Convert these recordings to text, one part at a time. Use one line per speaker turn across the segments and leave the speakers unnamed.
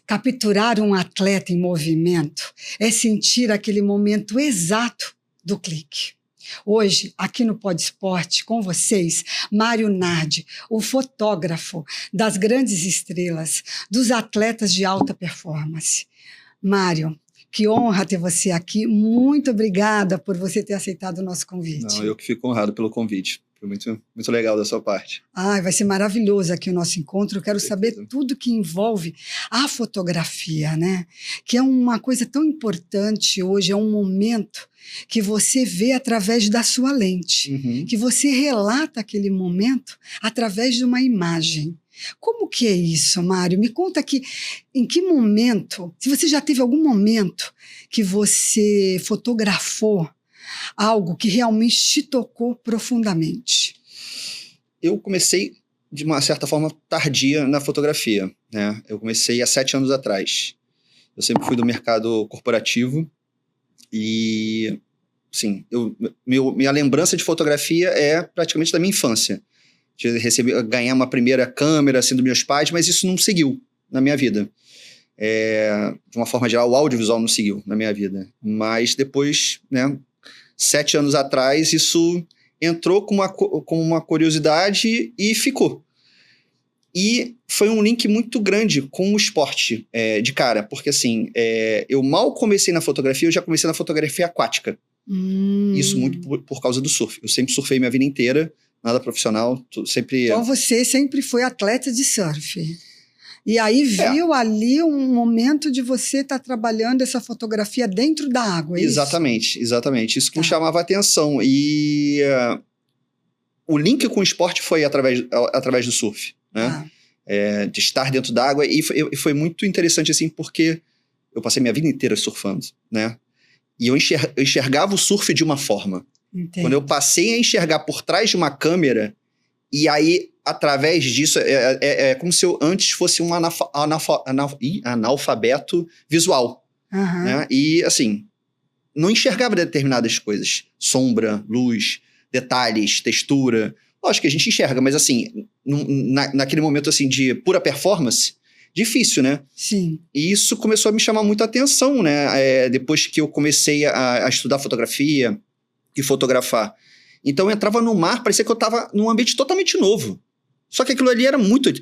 Capturar um atleta em movimento é sentir aquele momento exato do clique. Hoje, aqui no Pod Esporte, com vocês, Mário Nardi, o fotógrafo das grandes estrelas, dos atletas de alta performance. Mário, que honra ter você aqui. Muito obrigada por você ter aceitado o nosso convite.
Não, eu que fico honrado pelo convite. Foi muito legal da sua parte.
Vai ser maravilhoso aqui o nosso encontro. Eu quero saber tudo que envolve a fotografia, né? Que é uma coisa tão importante hoje, é um momento que você vê através da sua lente, que você relata aquele momento através de uma imagem. Como que é isso, Mário? Me conta aqui, em que momento, se você já teve algum momento que você fotografou algo que realmente te tocou profundamente?
Eu comecei, de uma certa forma, tardia na fotografia, né? Eu comecei há 7 anos atrás. Eu sempre fui do mercado corporativo e, sim, minha lembrança de fotografia é praticamente da minha infância. De ganhar uma primeira câmera, assim, dos meus pais, mas isso não seguiu na minha vida. De uma forma geral, o audiovisual não seguiu na minha vida. Mas depois, né, 7 anos atrás, isso entrou com uma curiosidade e ficou. E foi um link muito grande com o esporte de cara, porque assim, eu mal comecei na fotografia, eu já comecei na fotografia aquática. Isso muito por causa do surf. Eu sempre surfei minha vida inteira, nada profissional, sempre...
Então você sempre foi atleta de surf. E aí viu ali um momento de você estar trabalhando essa fotografia dentro da água, é
exatamente, isso? Exatamente. Isso que me chamava a atenção. E o link com o esporte foi através do surf, né? De estar dentro da água. E foi muito interessante, assim, porque eu passei minha vida inteira surfando, né? E eu enxergava o surf de uma forma.
Entendo.
Quando eu passei a enxergar por trás de uma câmera, e aí, através disso, é como se eu antes fosse um analfabeto visual. Né? E, assim, não enxergava determinadas coisas. Sombra, luz, detalhes, textura. Lógico que a gente enxerga, mas, assim, naquele momento, assim, de pura performance, difícil, né?
Sim.
E isso começou a me chamar muita atenção, né? Depois que eu comecei a estudar fotografia e fotografar. Então eu entrava no mar, parecia que eu estava num ambiente totalmente novo. Só que aquilo ali era muito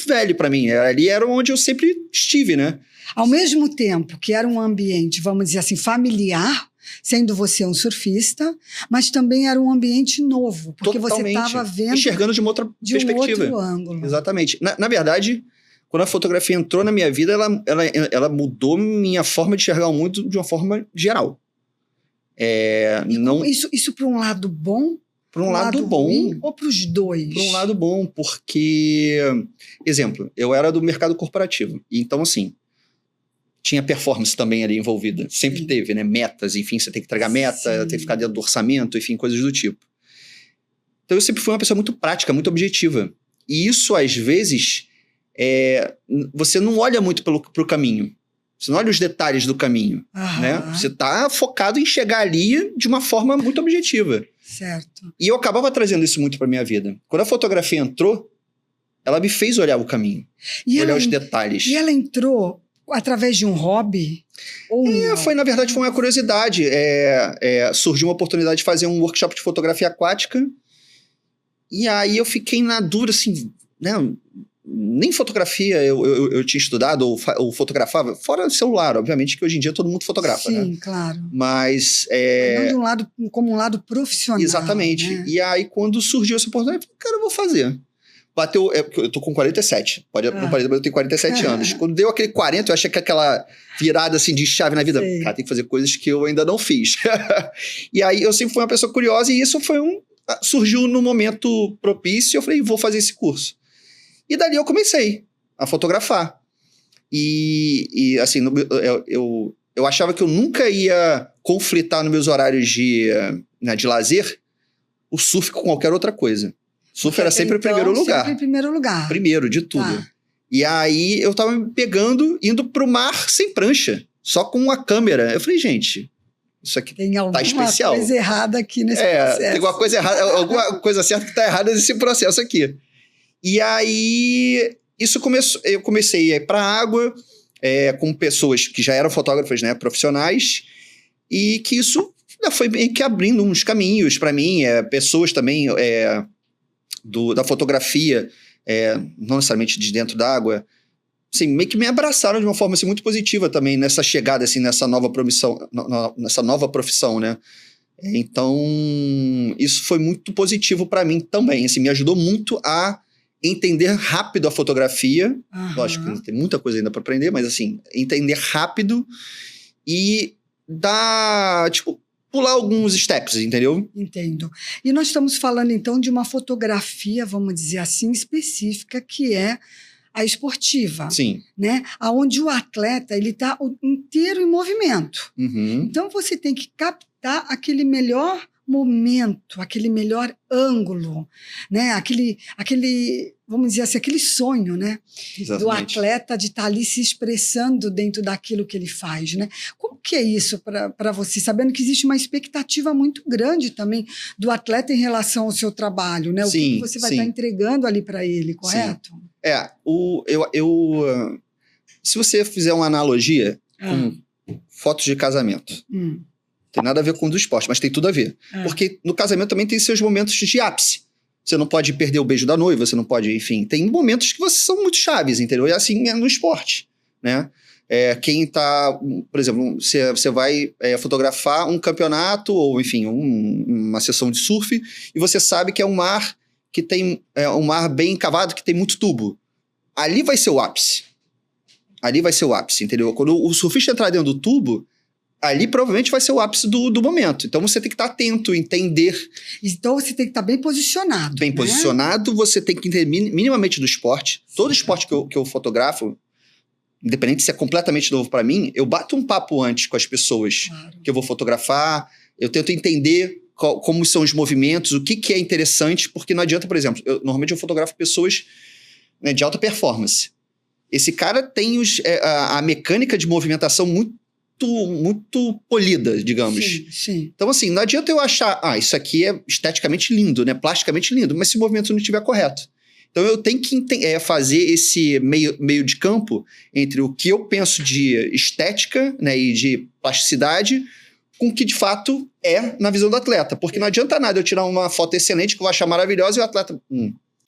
velho para mim. Ali era onde eu sempre estive, né?
Ao mesmo tempo que era um ambiente, vamos dizer assim, familiar, sendo você um surfista, mas também era um ambiente novo, porque
totalmente.
Você estava vendo...
enxergando de uma outra perspectiva.
Um outro ângulo.
Exatamente. Na verdade, quando a fotografia entrou na minha vida, ela mudou minha forma de enxergar o mundo de uma forma geral.
Isso para um lado bom?
Para um lado bom.
Ruim, ou para os dois?
Para um lado bom, porque... Exemplo, eu era do mercado corporativo. Então, assim, tinha performance também ali envolvida. Sempre teve, né? Metas, enfim, você tem que entregar meta, tem que ficar dentro do orçamento, enfim, coisas do tipo. Então, eu sempre fui uma pessoa muito prática, muito objetiva. E isso, às vezes, você não olha muito pro caminho. Você não olha os detalhes do caminho, né? Você tá focado em chegar ali de uma forma muito objetiva.
Certo.
E eu acabava trazendo isso muito pra minha vida. Quando a fotografia entrou, ela me fez olhar o caminho, olhar os detalhes.
E ela entrou através de um hobby? Ou
na verdade, foi uma curiosidade. Surgiu uma oportunidade de fazer um workshop de fotografia aquática. E aí eu fiquei na dúvida, assim, né? Nem fotografia eu tinha estudado ou fotografava, fora celular, obviamente, que hoje em dia todo mundo fotografa, né?
Sim, claro.
Mas...
Não como um lado profissional.
Exatamente. Né? E aí, quando surgiu essa oportunidade, eu falei, cara, eu vou fazer. Bateu... eu tô com 47. Não parece, mas eu tenho 47 anos. Quando deu aquele 40, eu achei que aquela virada, assim, de chave na vida.
Sei.
Cara, tem que fazer coisas que eu ainda não fiz. E aí, eu sempre fui uma pessoa curiosa e isso surgiu no momento propício. Eu falei, vou fazer esse curso. E dali eu comecei a fotografar. E assim, eu achava que eu nunca ia conflitar nos meus horários de lazer o surf com qualquer outra coisa. Surf era sempre o primeiro lugar.
Sempre em primeiro lugar.
Primeiro, de tudo. Tá. E aí eu tava me pegando, indo pro mar sem prancha, só com uma câmera. Eu falei, gente, isso aqui tá especial.
Tem alguma coisa errada aqui nesse processo.
Tem alguma coisa errada, alguma coisa certa que tá errada nesse processo aqui. E aí, eu comecei a ir pra água, com pessoas que já eram fotógrafas, né, profissionais, e que isso foi meio que abrindo uns caminhos para mim, pessoas também da fotografia, não necessariamente de dentro d'água, assim, meio que me abraçaram de uma forma assim, muito positiva também nessa chegada, assim, nessa nova profissão, né? Então, isso foi muito positivo para mim também, assim, me ajudou muito a entender rápido a fotografia. Lógico que tem muita coisa ainda para aprender, mas assim, entender rápido e pular alguns steps, entendeu?
Entendo. E nós estamos falando, então, de uma fotografia, vamos dizer assim, específica, que é a esportiva.
Sim.
Né? Onde o atleta está inteiro em movimento.
Uhum.
Então, você tem que captar aquele melhor momento, aquele melhor ângulo, né? Aquele, vamos dizer assim, aquele sonho, né? Do atleta de estar ali se expressando dentro daquilo que ele faz, né? Como que é isso para você? Sabendo que existe uma expectativa muito grande também do atleta em relação ao seu trabalho, né? O que você vai estar entregando ali para ele, correto?
Sim. Se você fizer uma analogia com fotos de casamento, tem nada a ver com o do esporte, mas tem tudo a ver. Porque no casamento também tem seus momentos de ápice. Você não pode perder o beijo da noiva, você não pode, enfim, tem momentos que são muito chaves, entendeu? E assim é no esporte, né? Quem tá, por exemplo, você vai fotografar um campeonato ou, enfim, uma sessão de surf e você sabe que é um mar que tem um mar bem cavado, que tem muito tubo. Ali vai ser o ápice. Ali vai ser o ápice, entendeu? Quando o surfista entrar dentro do tubo, ali provavelmente vai ser o ápice do momento. Então você tem que estar atento, entender.
Então você tem que estar bem posicionado.
Bem posicionado, você tem que entender minimamente do esporte. Todo esporte que eu fotografo, independente se é completamente novo para mim, eu bato um papo antes com as pessoas que eu vou fotografar, eu tento entender como são os movimentos, o que é interessante, porque não adianta, por exemplo, normalmente eu fotografo pessoas, né, de alta performance. Esse cara tem a mecânica de movimentação muito polida, digamos.
Sim.
Então, assim, não adianta eu achar, isso aqui é esteticamente lindo, né, plasticamente lindo, mas se o movimento não estiver correto. Então, eu tenho que fazer esse meio de campo entre o que eu penso de estética, né, e de plasticidade com o que, de fato, na visão do atleta. Porque não adianta nada eu tirar uma foto excelente que eu vou achar maravilhosa e o atleta...